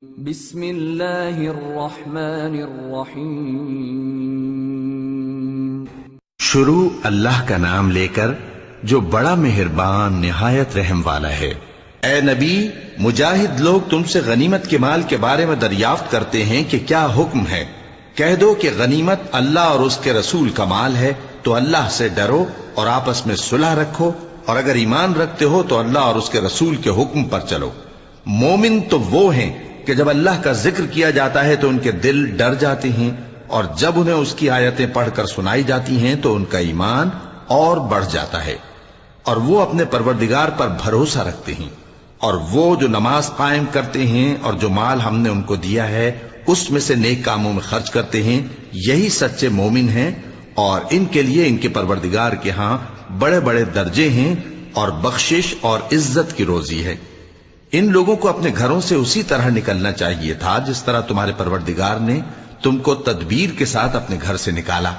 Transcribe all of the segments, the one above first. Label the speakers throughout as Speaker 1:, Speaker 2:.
Speaker 1: بسم اللہ الرحمن الرحیم۔
Speaker 2: شروع اللہ کا نام لے کر جو بڑا مہربان نہایت رحم والا ہے۔ اے نبی، مجاہد لوگ تم سے غنیمت کے مال کے بارے میں دریافت کرتے ہیں کہ کیا حکم ہے۔ کہہ دو کہ غنیمت اللہ اور اس کے رسول کا مال ہے، تو اللہ سے ڈرو اور آپس میں صلح رکھو، اور اگر ایمان رکھتے ہو تو اللہ اور اس کے رسول کے حکم پر چلو۔ مومن تو وہ ہیں کہ جب اللہ کا ذکر کیا جاتا ہے تو ان کے دل ڈر جاتے ہیں، اور جب انہیں اس کی آیتیں پڑھ کر سنائی جاتی ہیں تو ان کا ایمان اور بڑھ جاتا ہے، اور وہ اپنے پروردگار پر بھروسہ رکھتے ہیں، اور وہ جو نماز قائم کرتے ہیں اور جو مال ہم نے ان کو دیا ہے اس میں سے نیک کاموں میں خرچ کرتے ہیں، یہی سچے مومن ہیں، اور ان کے لیے ان کے پروردگار کے ہاں بڑے بڑے درجے ہیں اور بخشش اور عزت کی روزی ہے۔ ان لوگوں کو اپنے گھروں سے اسی طرح نکلنا چاہیے تھا جس طرح تمہارے پروردگار نے تم کو تدبیر کے ساتھ اپنے گھر سے نکالا،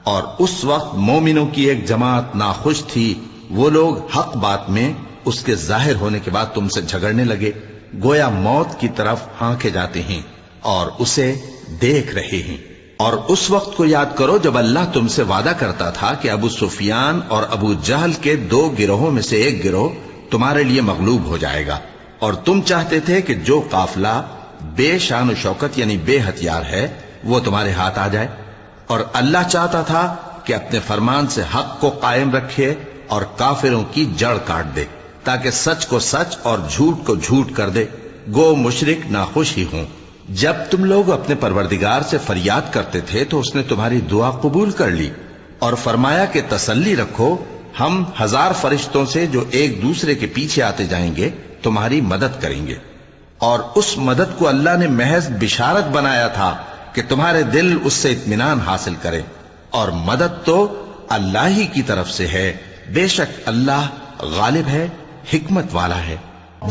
Speaker 2: اور اس وقت مومنوں کی ایک جماعت ناخوش تھی۔ وہ لوگ حق بات میں اس کے ظاہر ہونے کے بعد تم سے جھگڑنے لگے، گویا موت کی طرف ہانکے جاتے ہیں اور اسے دیکھ رہے ہیں۔ اور اس وقت کو یاد کرو جب اللہ تم سے وعدہ کرتا تھا کہ ابو سفیان اور ابو جہل کے دو گروہوں میں سے ایک گروہ تمہارے لیے مغلوب ہو جائے گا، اور تم چاہتے تھے کہ جو قافلہ بے شان و شوکت یعنی بے ہتھیار ہے وہ تمہارے ہاتھ آ جائے، اور اللہ چاہتا تھا کہ اپنے فرمان سے حق کو قائم رکھے اور کافروں کی جڑ کاٹ دے، تاکہ سچ کو سچ اور جھوٹ کو جھوٹ کر دے، گو مشرک ناخوش ہی ہوں۔ جب تم لوگ اپنے پروردگار سے فریاد کرتے تھے تو اس نے تمہاری دعا قبول کر لی، اور فرمایا کہ تسلی رکھو، ہم 1000 فرشتوں سے جو ایک دوسرے کے پیچھے آتے جائیں گے تمہاری مدد کریں گے۔ اور اس مدد کو اللہ نے محض بشارت بنایا تھا کہ تمہارے دل اس سے اطمینان حاصل کرے، اور مدد تو اللہ ہی کی طرف سے ہے، بے شک اللہ غالب ہے، حکمت والا ہے۔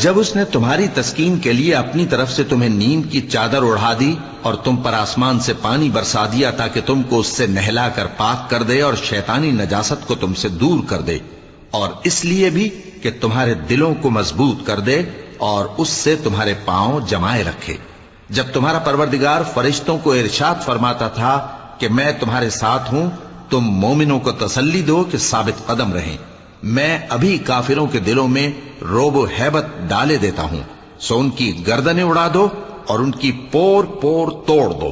Speaker 2: جب اس نے تمہاری تسکین کے لیے اپنی طرف سے تمہیں نیند کی چادر اڑھا دی اور تم پر آسمان سے پانی برسا دیا تاکہ تم کو اس سے نہلا کر پاک کر دے اور شیطانی نجاست کو تم سے دور کر دے، اور اس لیے بھی کہ تمہارے دلوں کو مضبوط کر دے اور اس سے تمہارے پاؤں جمائے رکھے۔ جب تمہارا پروردگار فرشتوں کو ارشاد فرماتا تھا کہ میں تمہارے ساتھ ہوں، تم مومنوں کو تسلی دو کہ ثابت قدم رہیں، میں ابھی کافروں کے دلوں میں رعب و ہیبت ڈالے دیتا ہوں، سو ان کی گردنیں اڑا دو اور ان کی پور پور توڑ دو۔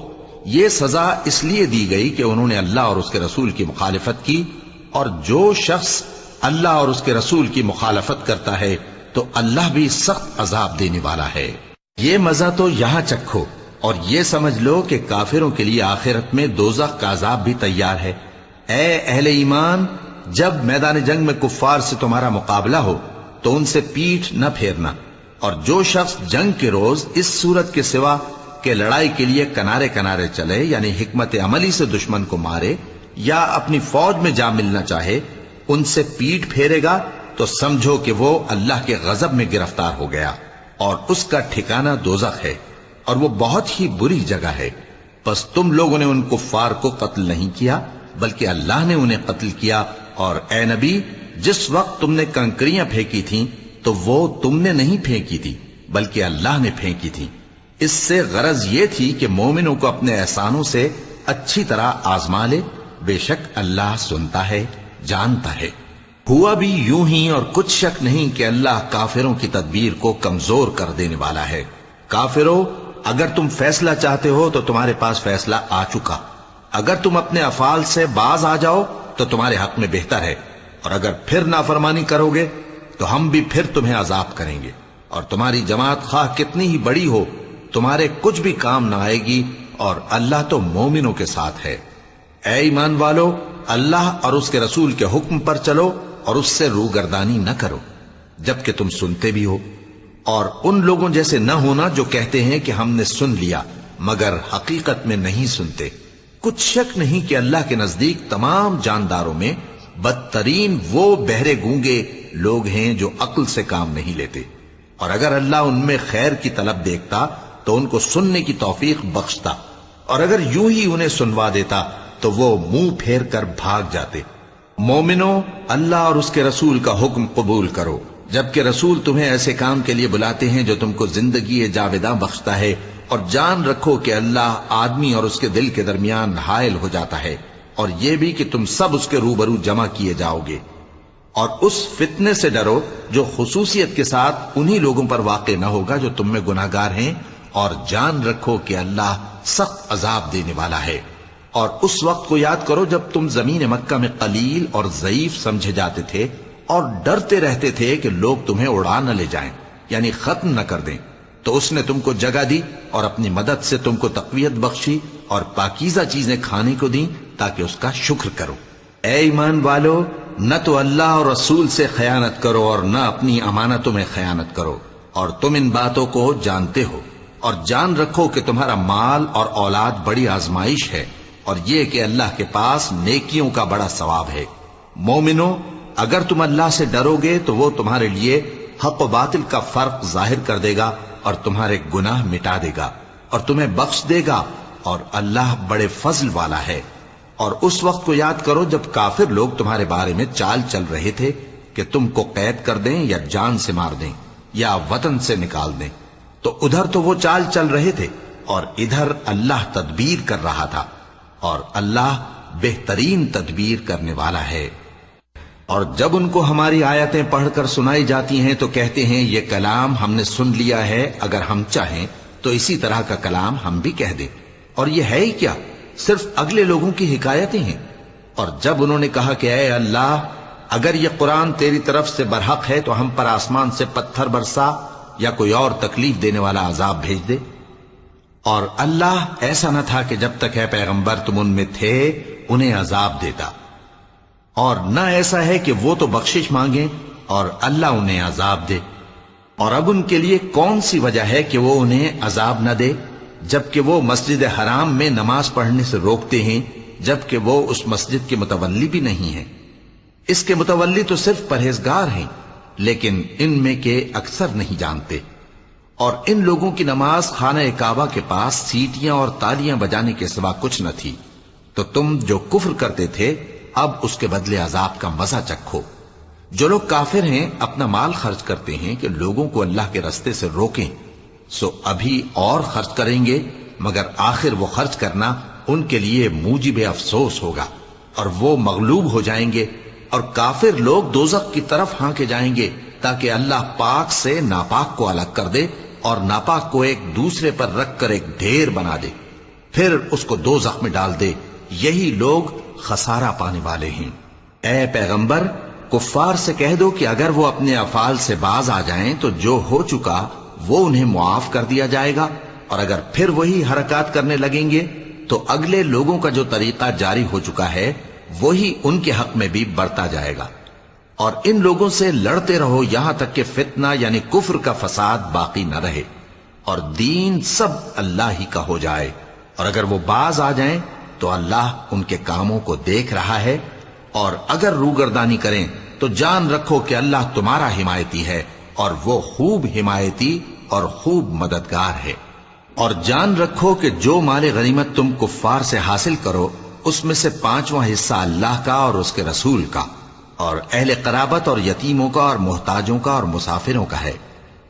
Speaker 2: یہ سزا اس لیے دی گئی کہ انہوں نے اللہ اور اس کے رسول کی مخالفت کی، اور جو شخص اللہ اور اس کے رسول کی مخالفت کرتا ہے تو اللہ بھی سخت عذاب دینے والا ہے۔ یہ مزہ تو یہاں چکھو، اور یہ سمجھ لو کہ کافروں کے لیے آخرت میں دوزخ کا عذاب بھی تیار ہے۔ اے اہل ایمان، جب میدان جنگ میں کفار سے تمہارا مقابلہ ہو تو ان سے پیٹھ نہ پھیرنا، اور جو شخص جنگ کے روز اس صورت کے سوا کہ لڑائی کے لیے کنارے کنارے چلے یعنی حکمت عملی سے دشمن کو مارے یا اپنی فوج میں جا ملنا چاہے، ان سے پیٹ پھیرے گا تو سمجھو کہ وہ اللہ کے غضب میں گرفتار ہو گیا، اور اس کا ٹھکانہ دوزخ ہے، اور وہ بہت ہی بری جگہ ہے۔ پس تم لوگوں نے ان کفار کو قتل نہیں کیا بلکہ اللہ نے انہیں قتل کیا، اور اے نبی، جس وقت تم نے کنکریاں پھینکی تھیں تو وہ تم نے نہیں پھینکی تھی بلکہ اللہ نے پھینکی تھی۔ اس سے غرض یہ تھی کہ مومنوں کو اپنے احسانوں سے اچھی طرح آزما لے، بے شک اللہ سنتا ہے، جانتا ہے۔ ہوا بھی یوں ہی، اور کچھ شک نہیں کہ اللہ کافروں کی تدبیر کو کمزور کر دینے والا ہے۔ کافروں، اگر تم فیصلہ چاہتے ہو تو تمہارے پاس فیصلہ آ چکا، اگر تم اپنے افعال سے باز آ جاؤ تو تمہارے حق میں بہتر ہے، اور اگر پھر نافرمانی کرو گے تو ہم بھی پھر تمہیں عذاب کریں گے، اور تمہاری جماعت خواہ کتنی ہی بڑی ہو تمہارے کچھ بھی کام نہ آئے گی، اور اللہ تو مومنوں کے ساتھ ہے۔ اے ایمان والو، اللہ اور اس کے رسول کے حکم پر چلو اور اس سے روگردانی نہ کرو جبکہ تم سنتے بھی ہو، اور ان لوگوں جیسے نہ ہونا جو کہتے ہیں کہ ہم نے سن لیا مگر حقیقت میں نہیں سنتے۔ کچھ شک نہیں کہ اللہ کے نزدیک تمام جانداروں میں بدترین وہ بہرے گونگے لوگ ہیں جو عقل سے کام نہیں لیتے، اور اگر اللہ ان میں خیر کی طلب دیکھتا تو ان کو سننے کی توفیق بخشتا، اور اگر یوں ہی انہیں سنوا دیتا تو وہ منہ پھیر کر بھاگ جاتے۔ مومنوں، اللہ اور اس کے رسول کا حکم قبول کرو، جبکہ رسول تمہیں ایسے کام کے لیے بلاتے ہیں جو تم کو زندگی جاوداں بخشتا ہے، اور جان رکھو کہ اللہ آدمی اور اس کے دل کے درمیان حائل ہو جاتا ہے، اور یہ بھی کہ تم سب اس کے روبرو جمع کیے جاؤ گے۔ اور اس فتنے سے ڈرو جو خصوصیت کے ساتھ انہی لوگوں پر واقع نہ ہوگا جو تم میں گناہگار ہیں، اور جان رکھو کہ اللہ سخت عذاب دینے والا ہے۔ اور اس وقت کو یاد کرو جب تم زمین مکہ میں قلیل اور ضعیف سمجھے جاتے تھے اور ڈرتے رہتے تھے کہ لوگ تمہیں اڑا نہ لے جائیں، یعنی ختم نہ کر دیں، تو اس نے تم کو جگہ دی اور اپنی مدد سے تم کو تقویت بخشی اور پاکیزہ چیزیں کھانے کو دیں تاکہ اس کا شکر کرو۔ اے ایمان والو، نہ تو اللہ اور رسول سے خیانت کرو اور نہ اپنی امانتوں میں خیانت کرو، اور تم ان باتوں کو جانتے ہو، اور جان رکھو کہ تمہارا مال اور اولاد بڑی آزمائش ہے، اور یہ کہ اللہ کے پاس نیکیوں کا بڑا ثواب ہے۔ مومنو، اگر تم اللہ سے ڈرو گے تو وہ تمہارے لیے حق و باطل کا فرق ظاہر کر دے گا اور تمہارے گناہ مٹا دے گا اور تمہیں بخش دے گا، اور اللہ بڑے فضل والا ہے۔ اور اس وقت کو یاد کرو جب کافر لوگ تمہارے بارے میں چال چل رہے تھے کہ تم کو قید کر دیں یا جان سے مار دیں یا وطن سے نکال دیں، تو ادھر تو وہ چال چل رہے تھے اور ادھر اللہ تدبیر کر رہا تھا، اور اللہ بہترین تدبیر کرنے والا ہے۔ اور جب ان کو ہماری آیتیں پڑھ کر سنائی جاتی ہیں تو کہتے ہیں یہ کلام ہم نے سن لیا ہے، اگر ہم چاہیں تو اسی طرح کا کلام ہم بھی کہہ دیں، اور یہ ہے ہی کیا، صرف اگلے لوگوں کی حکایتیں ہیں۔ اور جب انہوں نے کہا کہ اے اللہ، اگر یہ قرآن تیری طرف سے برحق ہے تو ہم پر آسمان سے پتھر برسا یا کوئی اور تکلیف دینے والا عذاب بھیج دے۔ اور اللہ ایسا نہ تھا کہ جب تک ہے پیغمبر تم ان میں تھے انہیں عذاب دیتا، اور نہ ایسا ہے کہ وہ تو بخشش مانگیں اور اللہ انہیں عذاب دے۔ اور اب ان کے لیے کون سی وجہ ہے کہ وہ انہیں عذاب نہ دے، جبکہ وہ مسجد حرام میں نماز پڑھنے سے روکتے ہیں، جبکہ وہ اس مسجد کے متولی بھی نہیں ہیں۔ اس کے متولی تو صرف پرہیزگار ہیں، لیکن ان میں کے اکثر نہیں جانتے۔ اور ان لوگوں کی نماز خانہ کعبہ کے پاس سیٹیاں اور تالیاں بجانے کے سوا کچھ نہ تھی، تو تم جو کفر کرتے تھے اب اس کے بدلے عذاب کا مزہ چکھو۔ جو لوگ کافر ہیں اپنا مال خرچ کرتے ہیں کہ لوگوں کو اللہ کے رستے سے روکیں، سو ابھی اور خرچ کریں گے، مگر آخر وہ خرچ کرنا ان کے لیے موجب افسوس ہوگا، اور وہ مغلوب ہو جائیں گے، اور کافر لوگ دوزخ کی طرف ہانکے جائیں گے تاکہ اللہ پاک سے ناپاک کو الگ کر دے اور ناپاک کو ایک دوسرے پر رکھ کر ایک ڈھیر بنا دے، پھر اس کو دوزخ میں ڈال دے۔ یہی لوگ خسارہ پانے والے ہیں۔ اے پیغمبر، کفار سے کہہ دو کہ اگر وہ اپنے افعال سے باز آ جائیں تو جو ہو چکا وہ انہیں معاف کر دیا جائے گا، اور اگر پھر وہی حرکات کرنے لگیں گے تو اگلے لوگوں کا جو طریقہ جاری ہو چکا ہے وہی ان کے حق میں بھی بڑھتا جائے گا۔ اور ان لوگوں سے لڑتے رہو یہاں تک کہ فتنہ یعنی کفر کا فساد باقی نہ رہے اور دین سب اللہ ہی کا ہو جائے، اور اگر وہ باز آ جائیں تو اللہ ان کے کاموں کو دیکھ رہا ہے، اور اگر روگردانی کریں تو جان رکھو کہ اللہ تمہارا حمایتی ہے، اور وہ خوب حمایتی اور خوب مددگار ہے۔ اور جان رکھو کہ جو مال غنیمت تم کفار سے حاصل کرو اس میں سے 5واں حصہ اللہ کا اور اس کے رسول کا، اور اہل قرابت اور یتیموں کا اور محتاجوں کا اور مسافروں کا ہے۔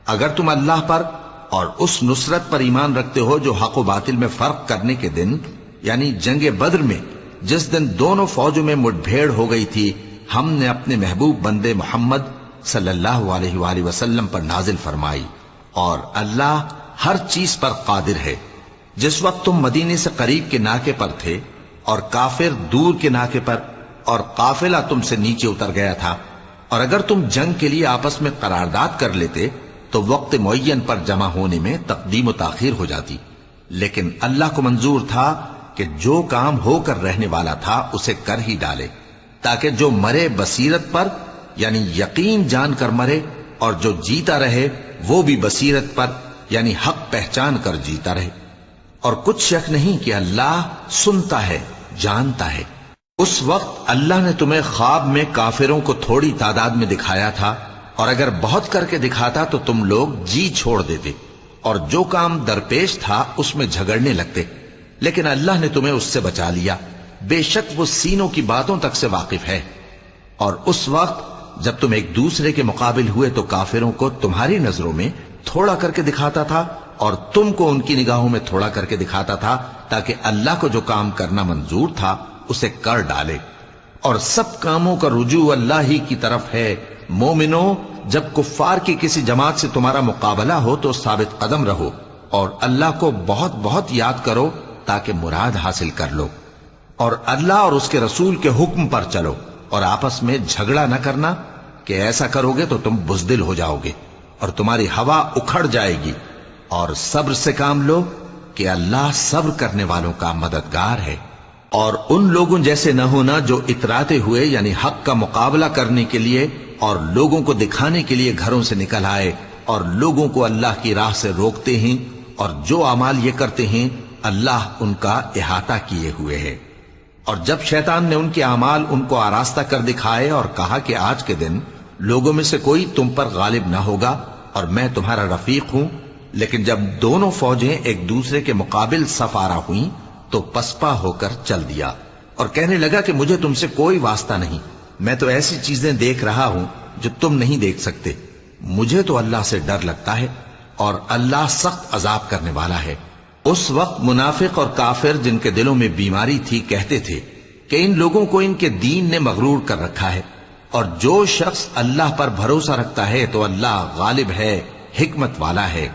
Speaker 2: اگر تم اللہ پر اور اس نصرت پر ایمان رکھتے ہو جو حق و باطل میں فرق کرنے کے دن یعنی جنگ بدر میں جس دن دونوں فوجوں میں مٹ بھیڑ ہو گئی تھی، ہم نے اپنے محبوب بندے محمد صلی اللہ علیہ وآلہ وسلم پر نازل فرمائی، اور اللہ ہر چیز پر قادر ہے۔ جس وقت تم مدینے سے قریب کے ناکے پر تھے اور کافر دور کے ناکے پر، اور قافلہ تم سے نیچے اتر گیا تھا، اور اگر تم جنگ کے لیے آپس میں قرارداد کر لیتے تو وقت معین پر جمع ہونے میں تقدیم و تاخیر ہو جاتی، لیکن اللہ کو منظور تھا کہ جو کام ہو کر رہنے والا تھا اسے کر ہی ڈالے، تاکہ جو مرے بصیرت پر یعنی یقین جان کر مرے، اور جو جیتا رہے وہ بھی بصیرت پر یعنی حق پہچان کر جیتا رہے۔ اور کچھ شک نہیں کہ اللہ سنتا ہے، جانتا ہے۔ اس وقت اللہ نے تمہیں خواب میں کافروں کو تھوڑی تعداد میں دکھایا تھا، اور اگر بہت کر کے دکھاتا تو تم لوگ جی چھوڑ دیتے اور جو کام درپیش تھا اس میں جھگڑنے لگتے، لیکن اللہ نے تمہیں اس سے بچا لیا، بے شک وہ سینوں کی باتوں تک سے واقف ہے۔ اور اس وقت جب تم ایک دوسرے کے مقابل ہوئے تو کافروں کو تمہاری نظروں میں تھوڑا کر کے دکھاتا تھا اور تم کو ان کی نگاہوں میں تھوڑا کر کے دکھاتا تھا، تاکہ اللہ کو جو کام کرنا منظور تھا اسے کر ڈالے، اور سب کاموں کا رجوع اللہ ہی کی طرف ہے۔ مومنو، جب کفار کی کسی جماعت سے تمہارا مقابلہ ہو تو ثابت قدم رہو اور اللہ کو بہت بہت یاد کرو تاکہ مراد حاصل کر لو، اور اللہ اور اس کے رسول کے حکم پر چلو، اور آپس میں جھگڑا نہ کرنا کہ ایسا کرو گے تو تم بزدل ہو جاؤ گے اور تمہاری ہوا اکھڑ جائے گی، اور صبر سے کام لو کہ اللہ صبر کرنے والوں کا مددگار ہے۔ اور ان لوگوں جیسے نہ ہونا جو اتراتے ہوئے یعنی حق کا مقابلہ کرنے کے لیے اور لوگوں کو دکھانے کے لیے گھروں سے نکل آئے اور لوگوں کو اللہ کی راہ سے روکتے ہیں، اور جو اعمال یہ کرتے ہیں اللہ ان کا احاطہ کیے ہوئے ہے۔ اور جب شیطان نے ان کے اعمال ان کو آراستہ کر دکھائے اور کہا کہ آج کے دن لوگوں میں سے کوئی تم پر غالب نہ ہوگا اور میں تمہارا رفیق ہوں، لیکن جب دونوں فوجیں ایک دوسرے کے مقابل صف آرا ہوئیں تو پسپا ہو کر چل دیا اور کہنے لگا کہ مجھے تم سے کوئی واسطہ نہیں، میں تو ایسی چیزیں دیکھ رہا ہوں جو تم نہیں دیکھ سکتے، مجھے تو اللہ سے ڈر لگتا ہے اور اللہ سخت عذاب کرنے والا ہے۔ اس وقت منافق اور کافر جن کے دلوں میں بیماری تھی کہتے تھے کہ ان لوگوں کو ان کے دین نے مغرور کر رکھا ہے، اور جو شخص اللہ پر بھروسہ رکھتا ہے تو اللہ غالب ہے، حکمت والا ہے۔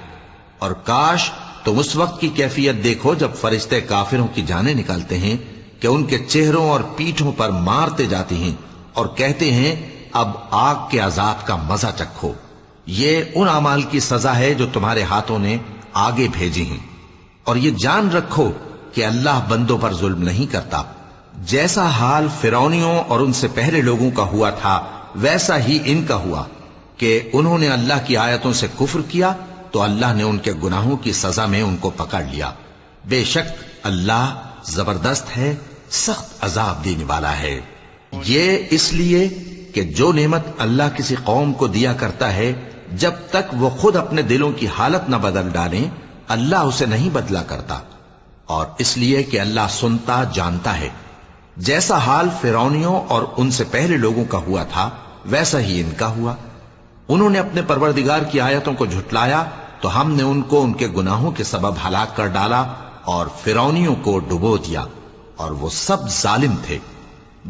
Speaker 2: اور کاش تم اس وقت کی کیفیت دیکھو جب فرشتے کافروں کی جانیں نکالتے ہیں کہ ان کے چہروں اور پیٹھوں پر مارتے جاتے ہیں اور کہتے ہیں اب آگ کے عذاب کا مزہ چکھو، یہ ان اعمال کی سزا ہے جو تمہارے ہاتھوں نے آگے بھیجی ہیں۔ اور یہ جان رکھو کہ اللہ بندوں پر ظلم نہیں کرتا، جیسا حال فرعونیوں اور ان سے پہلے لوگوں کا ہوا تھا ویسا ہی ان کا ہوا کہ انہوں نے اللہ کی آیتوں سے کفر کیا تو اللہ نے ان کے گناہوں کی سزا میں ان کو پکڑ لیا۔ بے شک اللہ زبردست ہے، سخت عذاب دینے والا ہے۔ یہ اس لیے کہ جو نعمت اللہ کسی قوم کو دیا کرتا ہے جب تک وہ خود اپنے دلوں کی حالت نہ بدل ڈالیں اللہ اسے نہیں بدلا کرتا، اور اس لیے کہ اللہ سنتا جانتا ہے۔ جیسا حال فرعونیوں اور ان سے پہلے لوگوں کا ہوا تھا ویسا ہی ان کا ہوا۔ انہوں نے اپنے پروردگار کی آیتوں کو جھٹلایا تو ہم نے ان کو ان کے گناہوں کے سبب ہلاک کر ڈالا اور فرعونیوں کو ڈبو دیا، اور وہ سب ظالم تھے۔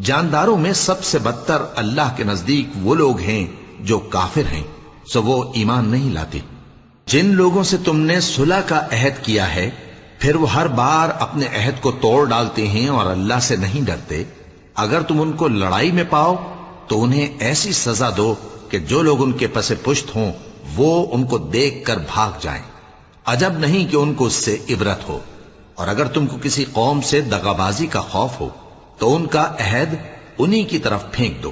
Speaker 2: جانداروں میں سب سے بدتر اللہ کے نزدیک وہ لوگ ہیں جو کافر ہیں، سو وہ ایمان نہیں لاتے۔ جن لوگوں سے تم نے صلح کا عہد کیا ہے پھر وہ ہر بار اپنے عہد کو توڑ ڈالتے ہیں اور اللہ سے نہیں ڈرتے، اگر تم ان کو لڑائی میں پاؤ تو انہیں ایسی سزا دو کہ جو لوگ ان کے پس پشت ہوں وہ ان کو دیکھ کر بھاگ جائیں، عجب نہیں کہ ان کو اس سے عبرت ہو۔ اور اگر تم کو کسی قوم سے دغابازی کا خوف ہو تو ان کا عہد انہی کی طرف پھینک دو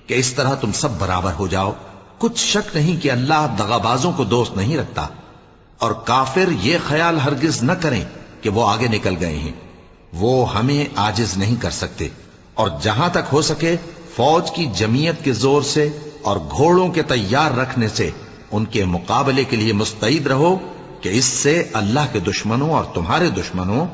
Speaker 2: کہ اس طرح تم سب برابر ہو جاؤ۔ کچھ شک نہیں کہ اللہ دغابازوں کو دوست نہیں رکھتا، اور کافر یہ خیال ہرگز نہ کریں کہ وہ آگے نکل گئے ہیں، وہ ہمیں عاجز نہیں کر سکتے۔ اور جہاں تک ہو سکے فوج کی جمعیت کے زور سے اور گھوڑوں کے تیار رکھنے سے ان کے مقابلے کے لیے مستعد رہو کہ اس سے اللہ کے دشمنوں اور تمہارے دشمنوں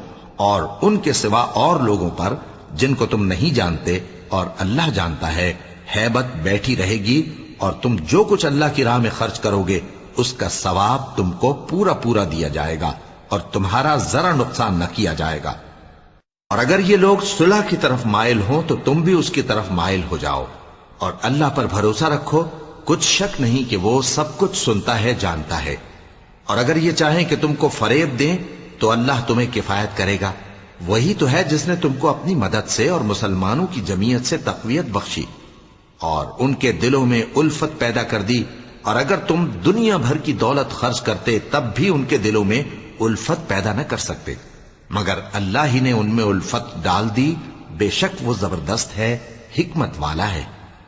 Speaker 2: اور ان کے سوا اور لوگوں پر جن کو تم نہیں جانتے اور اللہ جانتا ہے ہیبت بیٹھی رہے گی، اور تم جو کچھ اللہ کی راہ میں خرچ کرو گے اس کا ثواب تم کو پورا پورا دیا جائے گا اور تمہارا ذرا نقصان نہ کیا جائے گا۔ اور اگر یہ لوگ صلح کی طرف مائل ہوں تو تم بھی اس کی طرف مائل ہو جاؤ، اور اللہ پر بھروسہ رکھو، کچھ شک نہیں کہ وہ سب کچھ سنتا ہے جانتا ہے۔ اور اگر یہ چاہیں کہ تم کو فریب دیں تو اللہ تمہیں کفایت کرے گا، وہی تو ہے جس نے تم کو اپنی مدد سے اور مسلمانوں کی جمعیت سے تقویت بخشی اور ان کے دلوں میں الفت پیدا کر دی، اور اگر تم دنیا بھر کی دولت خرچ کرتے تب بھی ان کے دلوں میں الفت پیدا نہ کر سکتے، مگر اللہ ہی نے ان میں الفت ڈال دی، بے شک وہ زبردست ہے، حکمت والا ہے۔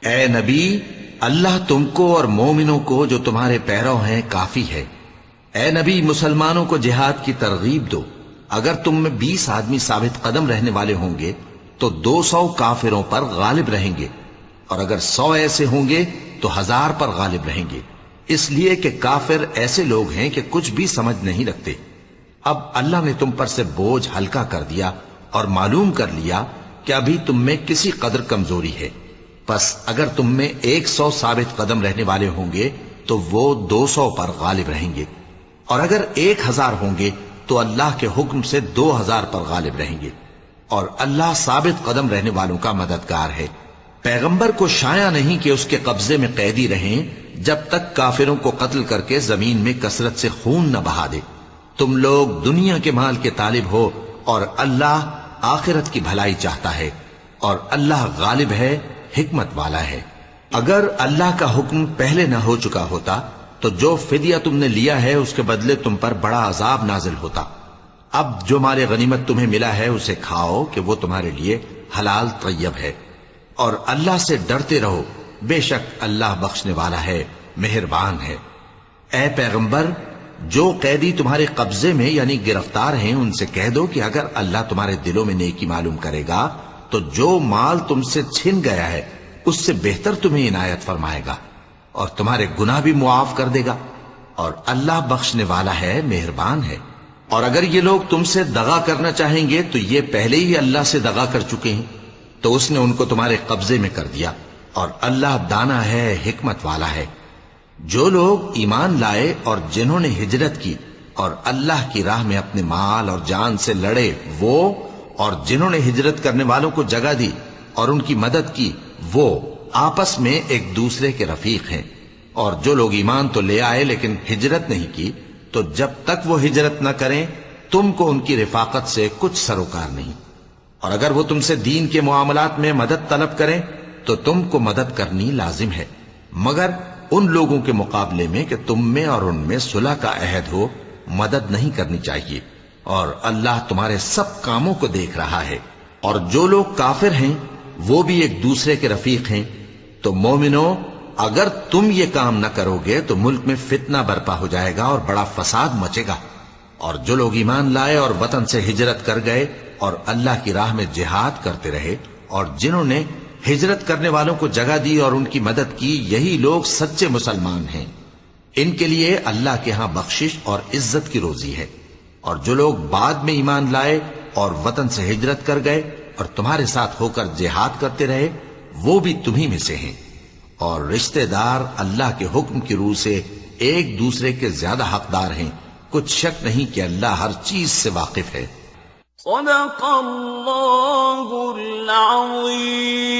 Speaker 2: اے نبی، اللہ تم کو اور مومنوں کو جو تمہارے پیرو ہیں کافی ہے۔ اے نبی، مسلمانوں کو جہاد کی ترغیب دو، اگر تم میں 20 آدمی ثابت قدم رہنے والے ہوں گے تو 200 کافروں پر غالب رہیں گے، اور اگر 100 ایسے ہوں گے تو 1000 پر غالب رہیں گے، اس لیے کہ کافر ایسے لوگ ہیں کہ کچھ بھی سمجھ نہیں رکھتے۔ اب اللہ نے تم پر سے بوجھ ہلکا کر دیا اور معلوم کر لیا کہ ابھی تم میں کسی قدر کمزوری ہے، پس اگر تم میں 100 ثابت قدم رہنے والے ہوں گے تو وہ 200 پر غالب رہیں گے، اور اگر 1000 ہوں گے تو اللہ کے حکم سے 2000 پر غالب رہیں گے، اور اللہ ثابت قدم رہنے والوں کا مددگار ہے۔ پیغمبر کو شایع نہیں کہ اس کے قبضے میں قیدی رہیں جب تک کافروں کو قتل کر کے زمین میں کثرت سے خون نہ بہا دے۔ تم لوگ دنیا کے مال کے طالب ہو اور اللہ آخرت کی بھلائی چاہتا ہے، اور اللہ غالب ہے، حکمت والا ہے۔ اگر اللہ کا حکم پہلے نہ ہو چکا ہوتا تو جو فدیہ تم نے لیا ہے اس کے بدلے تم پر بڑا عذاب نازل ہوتا۔ اب جو مال غنیمت تمہیں ملا ہے اسے کھاؤ کہ وہ تمہارے لیے حلال طیب ہے، اور اللہ سے ڈرتے رہو، بے شک اللہ بخشنے والا ہے، مہربان ہے۔ اے پیغمبر، جو قیدی تمہارے قبضے میں یعنی گرفتار ہیں ان سے کہہ دو کہ اگر اللہ تمہارے دلوں میں نیکی معلوم کرے گا تو جو مال تم سے چھن گیا ہے اس سے بہتر تمہیں عنایت فرمائے گا، اور تمہارے گناہ بھی معاف کر دے گا، اور اللہ بخشنے والا ہے، مہربان ہے۔ اور اگر یہ لوگ تم سے دغا کرنا چاہیں گے تو یہ پہلے ہی اللہ سے دغا کر چکے ہیں، تو اس نے ان کو تمہارے قبضے میں کر دیا، اور اللہ دانا ہے، حکمت والا ہے۔ جو لوگ ایمان لائے اور جنہوں نے ہجرت کی اور اللہ کی راہ میں اپنے مال اور جان سے لڑے، وہ اور جنہوں نے ہجرت کرنے والوں کو جگہ دی اور ان کی مدد کی، وہ آپس میں ایک دوسرے کے رفیق ہیں۔ اور جو لوگ ایمان تو لے آئے لیکن ہجرت نہیں کی، تو جب تک وہ ہجرت نہ کریں تم کو ان کی رفاقت سے کچھ سروکار نہیں، اور اگر وہ تم سے دین کے معاملات میں مدد طلب کریں تو تم کو مدد کرنی لازم ہے، مگر ان لوگوں کے مقابلے میں کہ تم میں اور ان میں صلح کا عہد ہو مدد نہیں کرنی چاہیے، اور اللہ تمہارے سب کاموں کو دیکھ رہا ہے۔ اور جو لوگ کافر ہیں وہ بھی ایک دوسرے کے رفیق ہیں۔ تو مومنو، اگر تم یہ کام نہ کرو گے تو ملک میں فتنہ برپا ہو جائے گا اور بڑا فساد مچے گا۔ اور جو لوگ ایمان لائے اور وطن سے ہجرت کر گئے اور اللہ کی راہ میں جہاد کرتے رہے، اور جنہوں نے ہجرت کرنے والوں کو جگہ دی اور ان کی مدد کی، یہی لوگ سچے مسلمان ہیں۔ ان کے لیے اللہ کے ہاں بخشش اور عزت کی روزی ہے۔ اور جو لوگ بعد میں ایمان لائے اور وطن سے ہجرت کر گئے اور تمہارے ساتھ ہو کر جہاد کرتے رہے، وہ بھی تمہیں میں سے ہیں۔ اور رشتہ دار اللہ کے حکم کی روح سے ایک دوسرے کے زیادہ حقدار ہیں، کچھ شک نہیں کہ اللہ ہر چیز سے واقف ہے۔
Speaker 3: صدق اللہ العظیم۔